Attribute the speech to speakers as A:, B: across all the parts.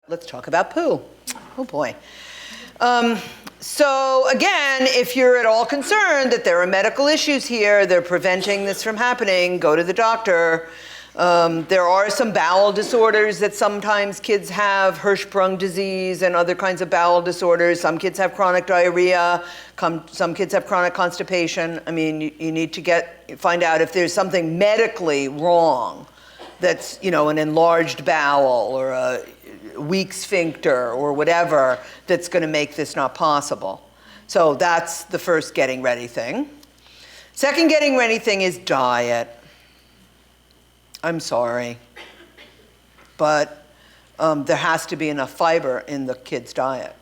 A: Let's talk about poo. Oh boy. So again, if you're at all concerned that there are medical issues here, they're preventing this from happening, go to the doctor. There are some bowel disorders that sometimes kids have, Hirschsprung disease and other kinds of bowel disorders. Some kids have chronic diarrhea, some kids have chronic constipation. I mean, you need to find out if there's something medically wrong that's, an enlarged bowel or a weak sphincter or whatever that's going to make this not possible. So that's the first getting ready thing. Second getting ready thing is diet. I'm sorry, but there has to be enough fiber in the kid's diet,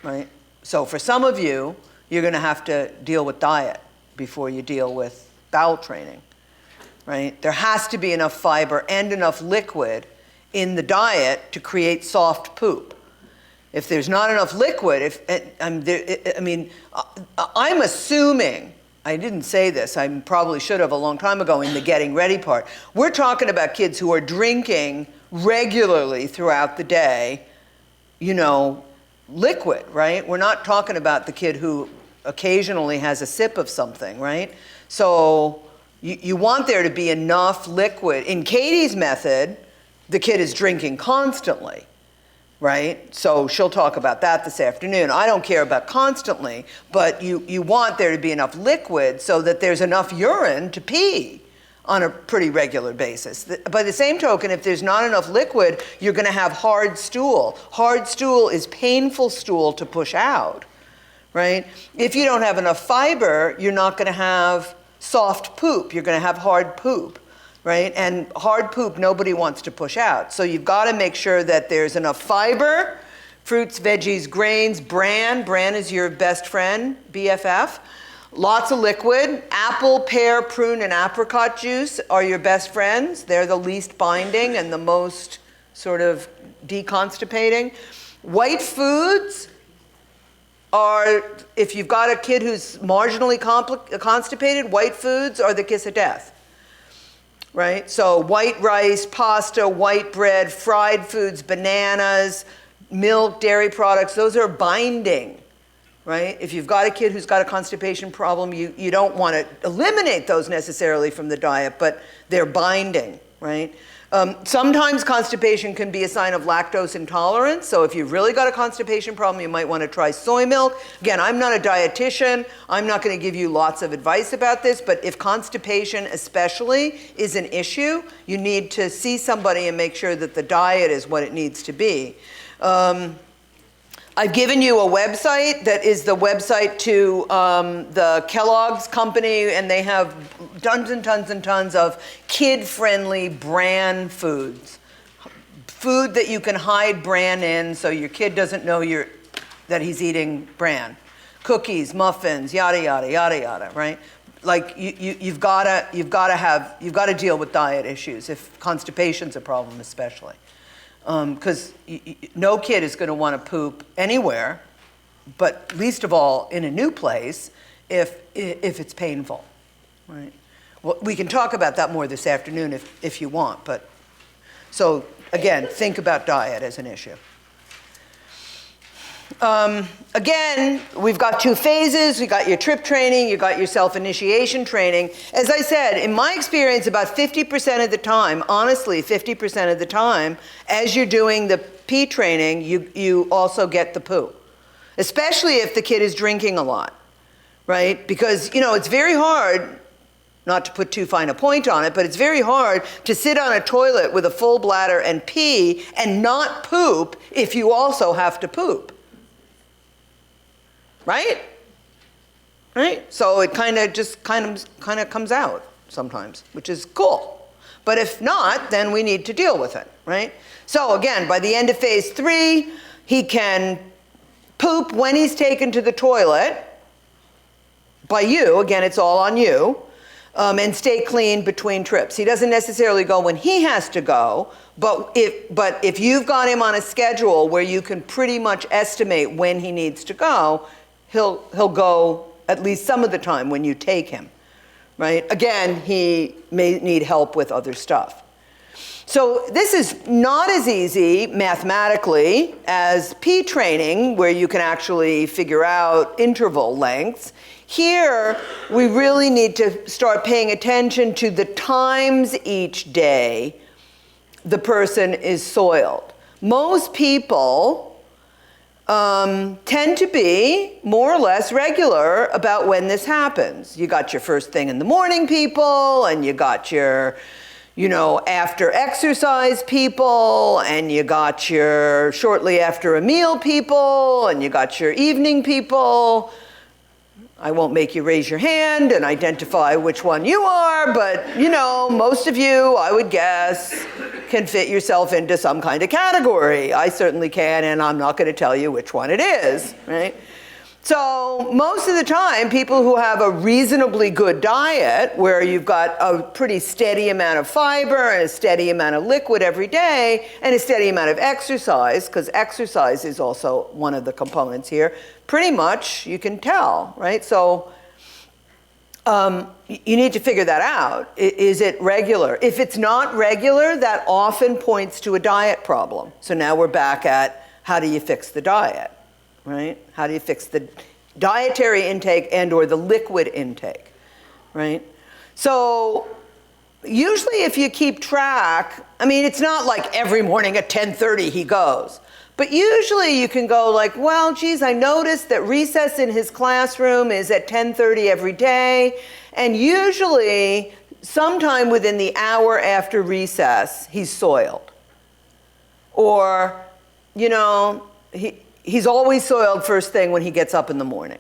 A: right? So for some of you, you're going to have to deal with diet before you deal with bowel training, right? There has to be enough fiber and enough liquid in the diet to create soft poop. If there's not enough liquid, I'm assuming, I didn't say this, I probably should have a long time ago in the getting ready part. We're talking about kids who are drinking regularly throughout the day, liquid, right? We're not talking about the kid who occasionally has a sip of something, right? So you want there to be enough liquid. In Katie's method, the kid is drinking constantly, right? So she'll talk about that this afternoon. I don't care about constantly, but you want there to be enough liquid so that there's enough urine to pee on a pretty regular basis. By the same token, if there's not enough liquid, you're going to have hard stool. Hard stool is painful stool to push out, right? If you don't have enough fiber, you're not going to have soft poop. You're going to have hard poop. Right? And hard poop, nobody wants to push out. So you've got to make sure that there's enough fiber, fruits, veggies, grains, bran. Bran is your best friend, BFF. Lots of liquid. Apple, pear, prune, and apricot juice are your best friends. They're the least binding and the most sort of deconstipating. White foods are, if you've got a kid who's marginally constipated, white foods are the kiss of death. Right? So white rice, pasta, white bread, fried foods, bananas, milk, dairy products, those are binding, right? If you've got a kid who's got a constipation problem, you don't want to eliminate those necessarily from the diet, but they're binding, right? Sometimes constipation can be a sign of lactose intolerance. So if you've really got a constipation problem, you might want to try soy milk. Again, I'm not a dietitian. I'm not going to give you lots of advice about this, but if constipation especially is an issue, you need to see somebody and make sure that the diet is what it needs to be. I've given you a website that is the website to the Kellogg's company, and they have tons and tons and tons of kid-friendly bran foods. Food that you can hide bran in so your kid doesn't know that he's eating bran. Cookies, muffins, yada, yada, yada, yada, right? Like you've got to deal with diet issues if constipation's a problem especially. Because no kid is going to want to poop anywhere, but least of all in a new place if it's painful, right? Well, we can talk about that more this afternoon if you want, but so again, think about diet as an issue. Again, we've got two phases. We got your trip training, you got your self-initiation training. As I said, in my experience, about 50% of the time, honestly, 50% of the time, as you're doing the pee training, you also get the poo. Especially if the kid is drinking a lot, right? Because, it's very hard, not to put too fine a point on it, but it's very hard to sit on a toilet with a full bladder and pee and not poop if you also have to poop. Right? Right? So it kind of comes out sometimes, which is cool. But if not, then we need to deal with it, right? So again, by the end of phase 3, he can poop when he's taken to the toilet by you. Again, it's all on you. And stay clean between trips. He doesn't necessarily go when he has to go, but if you've got him on a schedule where you can pretty much estimate when he needs to go, he'll go at least some of the time when you take him, right? Again, he may need help with other stuff. So this is not as easy mathematically as P training, where you can actually figure out interval lengths. Here, we really need to start paying attention to the times each day the person is soiled. Most people tend to be more or less regular about when this happens. You got your first thing in the morning people, and you got your, after exercise people, and you got your shortly after a meal people, and you got your evening people. I won't make you raise your hand and identify which one you are, but most of you, I would guess, can fit yourself into some kind of category. I certainly can, and I'm not going to tell you which one it is, right? So most of the time, people who have a reasonably good diet, where you've got a pretty steady amount of fiber and a steady amount of liquid every day, and a steady amount of exercise, because exercise is also one of the components here, pretty much you can tell, right? So you need to figure that out. Is it regular? If it's not regular, that often points to a diet problem. So now we're back at, how do you fix the diet, right? How do you fix the dietary intake and or the liquid intake, right? So usually if you keep track, it's not like every morning at 10:30 he goes. But usually you can go like, well, geez, I noticed that recess in his classroom is at 10:30 every day. And usually sometime within the hour after recess, he's soiled. Or, he's always soiled first thing when he gets up in the morning.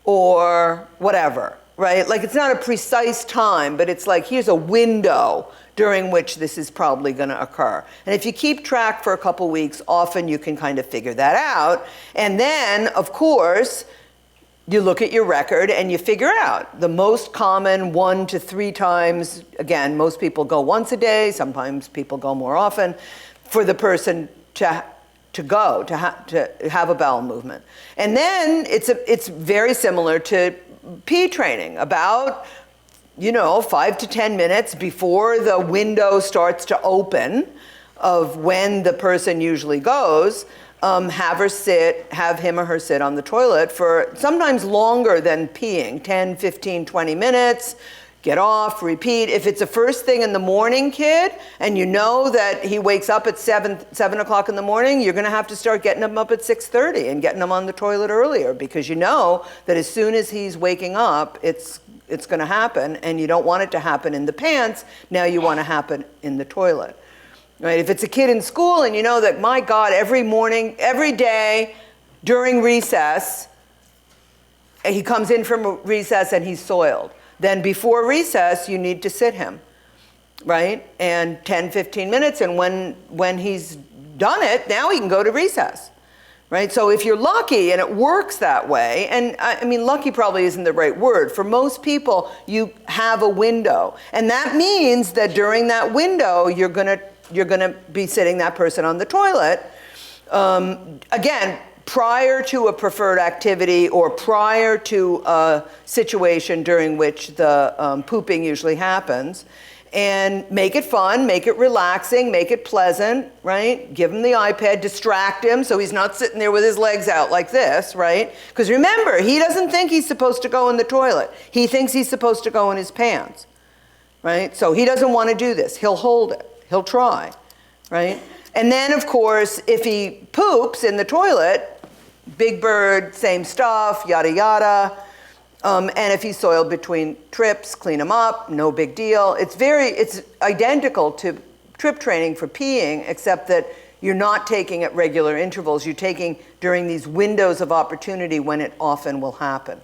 A: Or whatever, right? Like, it's not a precise time, but it's like, here's a window during which this is probably going to occur. And if you keep track for a couple weeks, often you can kind of figure that out. And then, of course, you look at your record and you figure out the most common 1 to 3 times. Again, most people go once a day. Sometimes people go more often, for the person to have a bowel movement. And then it's very similar to P training. About 5 to 10 minutes before the window starts to open of when the person usually goes, have him or her sit on the toilet for sometimes longer than peeing, 10, 15, 20 minutes, get off, repeat. If it's a first thing in the morning kid, and you know that he wakes up at 7 o'clock in the morning, you're gonna have to start getting him up at 6:30 and getting him on the toilet earlier, because you know that as soon as he's waking up, it's going to happen, and you don't want it to happen in the pants. Now you want to happen in the toilet, right? If it's a kid in school and you know that, my God, every morning, every day during recess, he comes in from recess and he's soiled, then before recess, you need to sit him, right? And 10, 15 minutes, and when he's done it, now he can go to recess. Right? So if you're lucky and it works that way, and lucky probably isn't the right word. For most people, you have a window. And that means that during that window, you're gonna be sitting that person on the toilet. Again, prior to a preferred activity or prior to a situation during which the pooping usually happens. And make it fun, make it relaxing, make it pleasant, right? Give him the iPad, distract him so he's not sitting there with his legs out like this, right? Because remember, he doesn't think he's supposed to go in the toilet. He thinks he's supposed to go in his pants, right? So he doesn't want to do this. He'll hold it. He'll try, right? And then, of course, if he poops in the toilet, Big Bird, same stuff, yada, yada. And if he's soiled between trips, clean him up, no big deal. It's identical to trip training for peeing, except that you're not taking at regular intervals. You're taking during these windows of opportunity when it often will happen.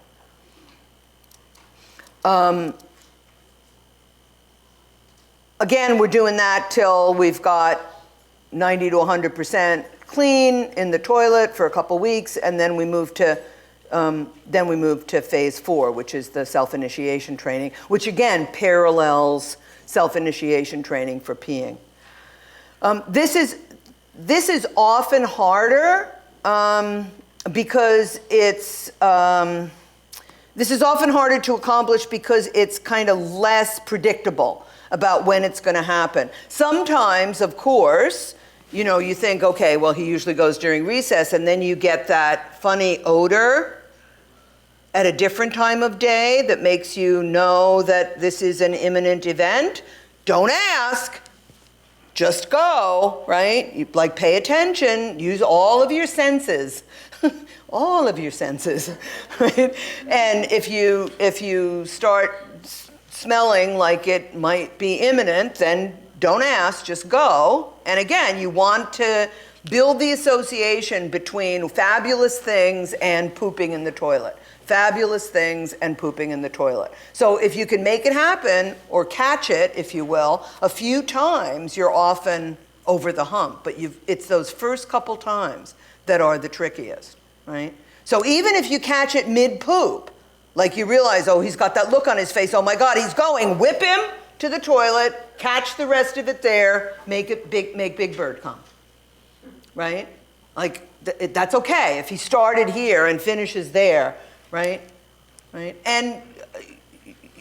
A: Again, we're doing that till we've got 90 to 100% clean in the toilet for a couple weeks, and then we move to phase 4, which is the self-initiation training, which again parallels self-initiation training for peeing. This is often harder because it's this is often harder to accomplish because it's kind of less predictable. about when it's going to happen. Sometimes, of course, you know, you think, okay, well, he usually goes during recess, and then you get that funny odor at a different time of day that makes you know that this is an imminent event. Don't ask, just go, right? You, like, pay attention, use all of your senses, all of your senses, right? And if you start smelling like it might be imminent, then don't ask, just go. And again, you want to build the association between fabulous things and pooping in the toilet. Fabulous things and pooping in the toilet. So if you can make it happen, or catch it, if you will, a few times, you're often over the hump. But it's those first couple times that are the trickiest, right? So even if you catch it mid-poop, like you realize, oh, he's got that look on his face, oh my God, he's going, whip him to the toilet, catch the rest of it there, make Big Bird come, right? Like, that's okay if he started here and finishes there, right? Right? And,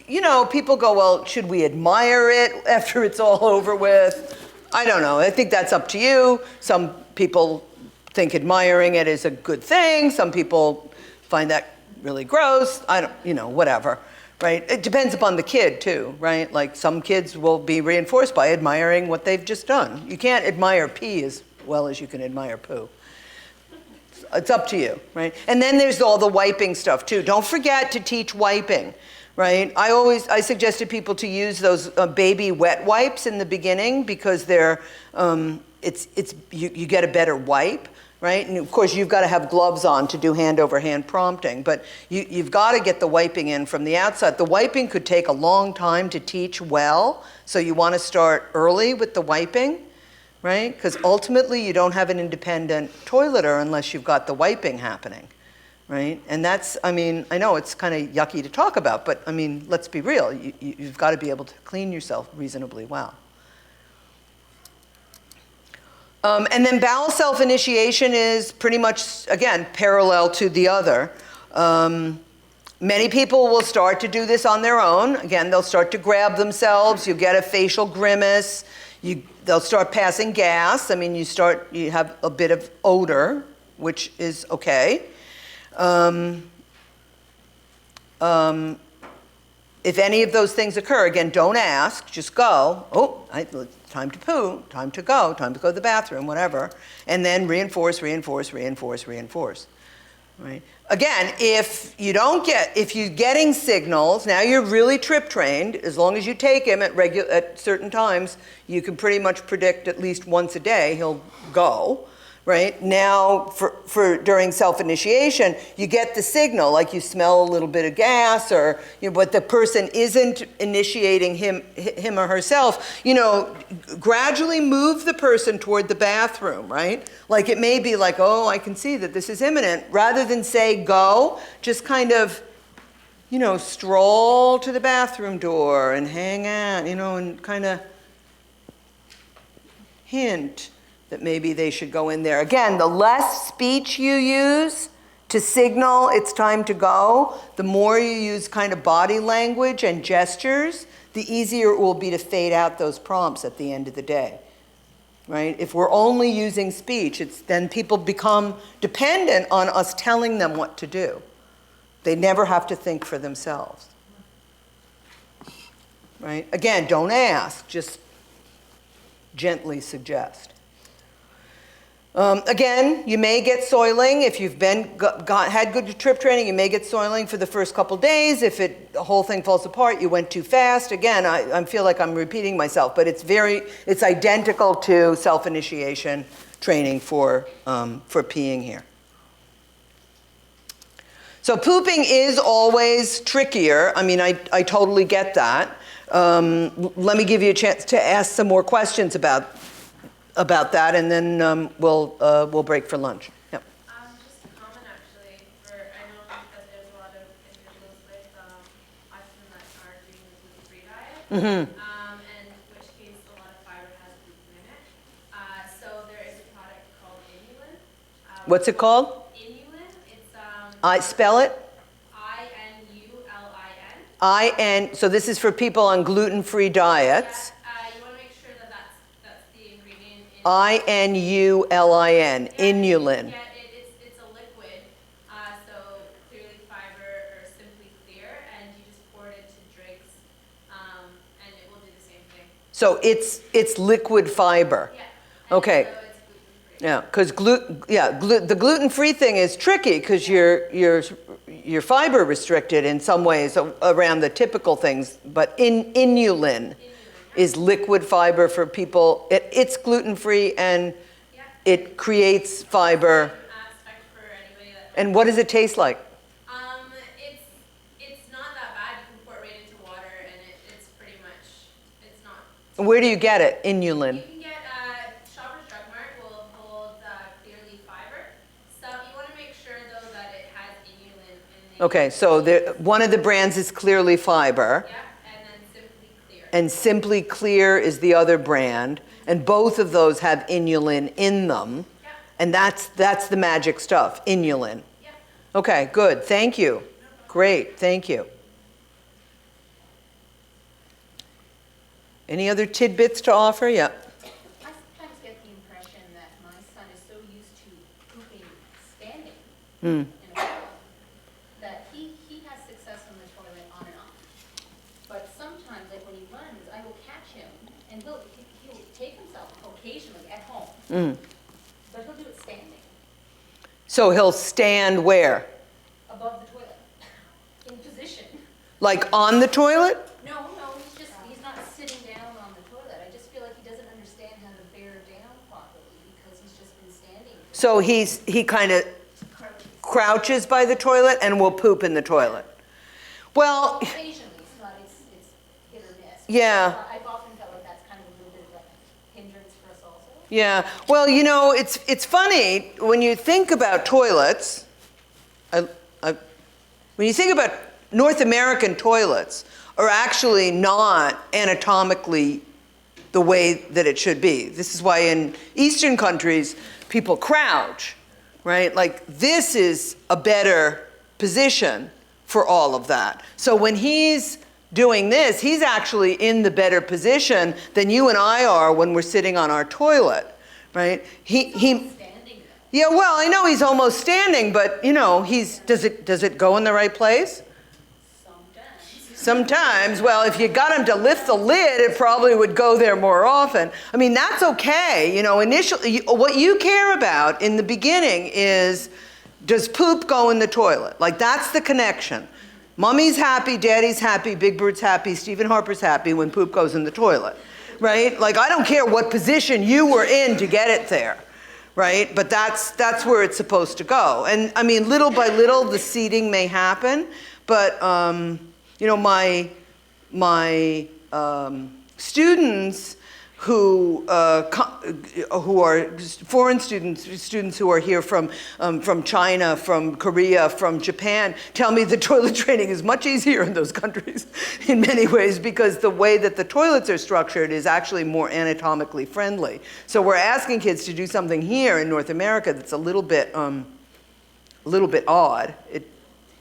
A: you know, people go, well, should we admire it after it's all over with? I don't know. I think that's up to you. Some people think admiring it is a good thing. Some people find that really gross. I don't, you know, whatever, right? It depends upon the kid too, right? Like, some kids will be reinforced by admiring what they've just done. You can't admire pee as well as you can admire poo. It's up to you, right? And then there's all the wiping stuff too. Don't forget to teach wiping, right? I suggested people to use those baby wet wipes in the beginning, because they're, you get a better wipe, right? And of course, you've got to have gloves on to do hand-over-hand prompting, but you've got to get the wiping in from the outside. The wiping could take a long time to teach well, so you want to start early with the wiping, right? Because ultimately, you don't have an independent toileter unless you've got the wiping happening, right? And that's, I mean, I know it's kind of yucky to talk about, but I mean, let's be real. You've got to be able to clean yourself reasonably well. And then bowel self-initiation is pretty much, again, parallel to the other. Many people will start to do this on their own. Again, they'll start to grab themselves. You get a facial grimace. They'll start passing gas. I mean, you have a bit of odor, which is okay. If any of those things occur, again, don't ask, just go. Oh, time to poo, time to go to the bathroom, whatever. And then reinforce, reinforce, reinforce, reinforce, right? Again, if you're getting signals, now you're really trip trained. As long as you take him at certain times, you can pretty much predict at least once a day he'll go, right? Now, for during self-initiation, you get the signal, like you smell a little bit of gas, or but the person isn't initiating him or herself. Gradually move the person toward the bathroom, right? Like, it may be like, oh, I can see that this is imminent. Rather than say go, just kind of, stroll to the bathroom door and hang out, and kind of hint that maybe they should go in there. Again, the less speech you use to signal it's time to go, the more you use kind of body language and gestures, the easier it will be to fade out those prompts at the end of the day, right? If we're only using speech, then people become dependent on us telling them what to do. They never have to think for themselves, right? Again, don't ask, just gently suggest. Again, you may get soiling. If you've had good trip training, you may get soiling for the first couple days. If the whole thing falls apart, you went too fast. Again, I feel like I'm repeating myself, but it's identical to self-initiation training for peeing here. So pooping is always trickier. I mean, I totally get that. Let me give you a chance to ask some more questions about that, and then we'll break for lunch. Yep.
B: Just a comment, actually. I know that there's a lot of individuals with autism that are doing the gluten-free diet,
A: Mm-hmm.
B: and in which case a lot of fiber has gluten in it. So there is a product called Inulin.
A: What's it called?
B: Inulin. It's
A: Spell it.
B: INULIN.
A: So this is for people on gluten-free diets.
B: You want to make sure that that's the ingredient.
A: INULIN, inulin.
B: Yeah, it's a liquid, so clearly fiber or simply clear, and you just pour it into drinks, and it will do the same thing.
A: So it's liquid fiber.
B: Yeah.
A: Okay.
B: So it's gluten-free.
A: Yeah, because the gluten-free thing is tricky because you're fiber restricted in some ways around the typical things, but inulin is liquid fiber for people. It's gluten-free and it creates fiber.
B: Aspect for anybody that.
A: And what does it taste like?
B: It's not that bad. You can pour it right into water, and it's pretty much, it's not.
A: Where do you get it? Inulin.
B: You can get Shoppers Drug Mart will hold clearly fiber. So you want to make sure though that it has inulin in the.
A: Okay, so one of the brands is Clearly Fiber.
B: Yeah, and then Simply Clear.
A: And Simply Clear is the other brand, and both of those have inulin in them.
B: Yeah.
A: And that's the magic stuff, inulin.
B: Yeah.
A: Okay, good, thank you. Great, thank you. Any other tidbits to offer? Yeah.
C: I sometimes get the impression that my son is so used to pooping standing in a toilet that he has success on the toilet on and off. But sometimes, like when he runs, I will catch him and he'll take himself occasionally at home, but he'll do it standing
A: So he'll stand where?
C: above the toilet in position.
A: Like on the toilet?
C: No, he's not sitting down on the toilet. I just feel like he doesn't understand how to bear down properly because he's just been standing.
A: So he kind of crouches by the toilet and will poop in the toilet. Well,
C: Occasionally, it's hit or miss.
A: Yeah.
C: I've often felt like that's kind of a little bit of a hindrance for us also.
A: yeah, well, you know, it's funny when you think about toilets. When you think about North American toilets are actually not anatomically the way that it should be. This is why in Eastern countries, people crouch, right? Like this is a better position for all of that. So when he's doing this, he's actually in the better position than you and I are when we're sitting on our toilet, right? He
C: Standing though.
A: yeah, well, I know he's almost standing, but you know, does it go in the right place? Sometimes, well, if you got him to lift the lid, it probably would go there more often. I mean, that's okay. You know, initially, what you care about in the beginning is, does poop go in the toilet? Like, that's the connection. Mommy's happy, daddy's happy, Big Bird's happy, Stephen Harper's happy when poop goes in the toilet, right? Like, I don't care what position you were in to get it there, right? But that's where it's supposed to go. And, I mean, little by little, the seeding may happen, but... you know, my students who are foreign students who are here from China, from Korea, from Japan, tell me the toilet training is much easier in those countries in many ways because the way that the toilets are structured is actually more anatomically friendly. So we're asking kids to do something here in North America that's a little bit odd.
C: Yeah,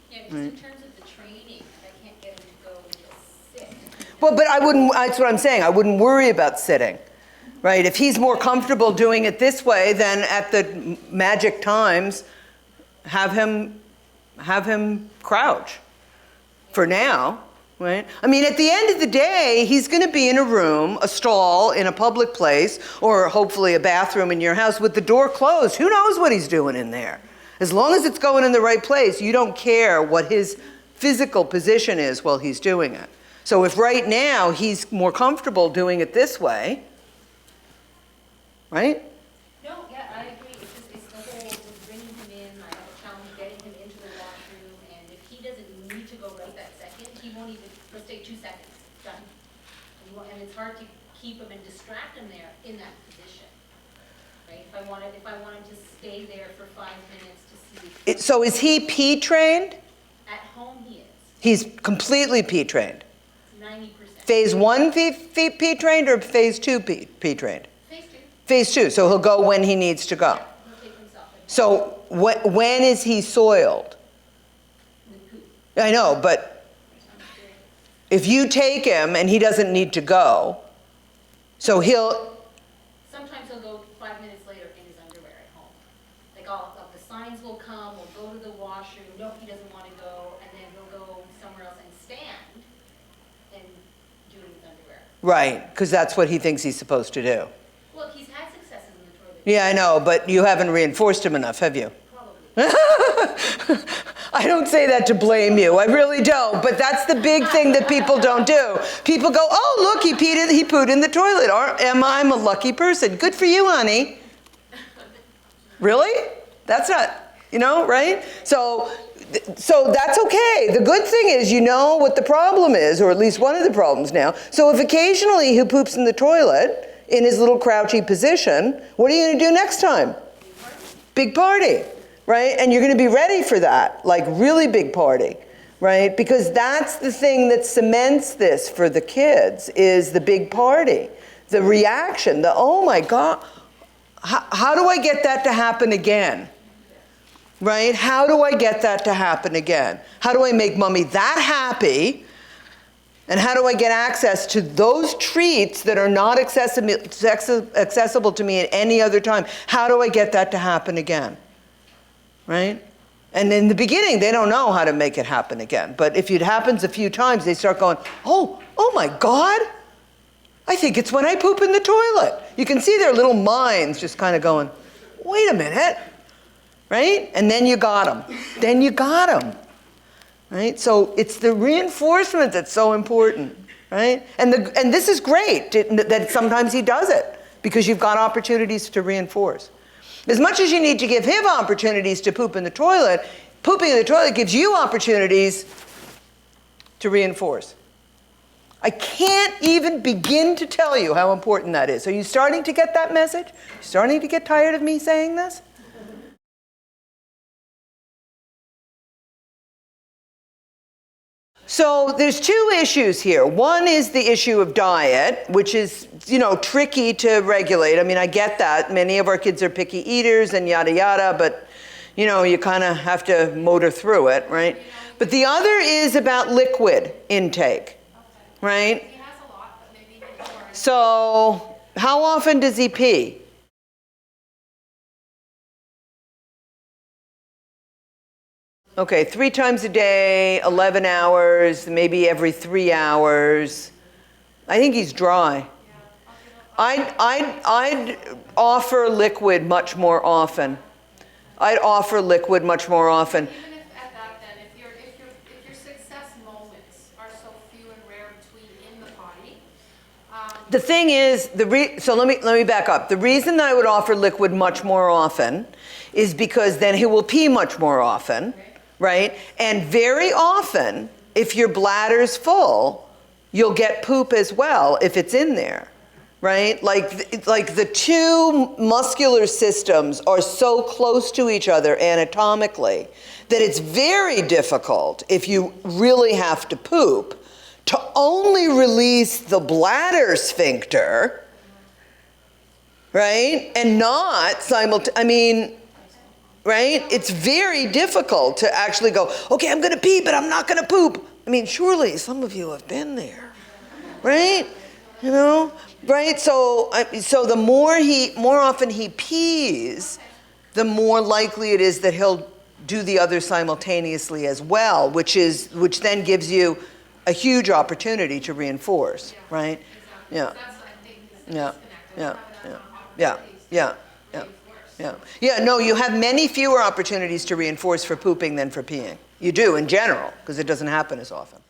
C: just in terms of the training, I can't get him to go and just sit.
A: Well, but I wouldn't, that's what I'm saying, I wouldn't worry about sitting, right? If he's more comfortable doing it this way, then at the magic times, have him crouch for now, right? I mean, at the end of the day, he's gonna be in a room, a stall in a public place, or hopefully a bathroom in your house with the door closed. Who knows what he's doing in there? As long as it's going in the right place, you don't care what his physical position is while he's doing it. So if right now he's more comfortable doing it this way, right?
C: No, yeah, I agree. It's the whole with bringing him in. I have a challenge getting him into the washroom, and if he doesn't need to go right that second, he won't even. Let's take 2 seconds. Done. And it's hard to keep him and distract him there in that position, right? If I wanted to stay there for 5 minutes to see.
A: So is he P trained?
C: At home, he is
A: He's completely P trained.
C: 90%.
A: Phase 1 P trained or phase 2 P trained?
C: Phase 2.
A: Phase 2, so he'll go when he needs to go.
C: Yeah, he'll take himself.
A: So when is he soiled?
C: With poop.
A: I know, but If you take him and he doesn't need to go, so
C: Sometimes he'll go 5 minutes later in his underwear at home. Like the signs will come, we'll go to the washroom, no, he doesn't want to go, and then he'll go somewhere else and stand and do it in his underwear.
A: right, because that's what he thinks he's supposed to do.
C: Well, he's had successes in the toilet.
A: Yeah, I know, but you haven't reinforced him enough, have you?
C: Probably.
A: I don't say that to blame you. I really don't. But that's the big thing that people don't do. People go, oh, look, he pooed in the toilet. I'm a lucky person. Good for you, honey. Really? That's not, right? So that's okay. The good thing is you know what the problem is, or at least one of the problems now. So if occasionally he poops in the toilet in his little crouchy position, what are you going to do next time? Big party. Right? And you're going to be ready for that, like really big party, right? Because that's the thing that cements this for the kids is the big party, the reaction, the, oh my God, how do I get that to happen again? Right? How do I get that to happen again? How do I make mommy that happy? And how do I get access to those treats that are not accessible to me at any other time? How do I get that to happen again? Right? And in the beginning, they don't know how to make it happen again. But if it happens a few times, they start going, oh my God, I think it's when I poop in the toilet. You can see their little minds just kind of going, wait a minute, right? And then you got them. Then you got them, right? So it's the reinforcement that's so important, right? And this is great that sometimes he does it because you've got opportunities to reinforce. As much as you need to give him opportunities to poop in the toilet, pooping in the toilet gives you opportunities to reinforce. I can't even begin to tell you how important that is. Are you starting to get that message? Starting to get tired of me saying this? So there's two issues here. One is the issue of diet, which is, tricky to regulate. I mean, I get that. Many of our kids are picky eaters and yada yada, but, you kind of have to motor through it, right? But the other is about liquid intake, right?
B: He has a lot, but maybe more.
A: So how often does he pee? Okay, 3 times a day, 11 hours, maybe every 3 hours. I think he's dry. I'd offer liquid much more often. I'd offer liquid much more often.
B: Even if at that, then, if your success moments are so few and rare between in the potty.
A: The thing is, so let me back up. The reason that I would offer liquid much more often is because then he will pee much more often. Right? And very often, if your bladder's full, you'll get poop as well if it's in there, right? Like the two muscular systems are so close to each other anatomically that it's very difficult if you really have to poop to only release the bladder sphincter, right? And not right? It's very difficult to actually go, okay, I'm going to pee, but I'm not going to poop. I mean, surely some of you have been there, right? Right? So the more often he pees, the more likely it is that he'll do the other simultaneously as well, which then gives you a huge opportunity to reinforce, right? Yeah. Yeah, no, you have many fewer opportunities to reinforce for pooping than for peeing. You do in general, because it doesn't happen as often.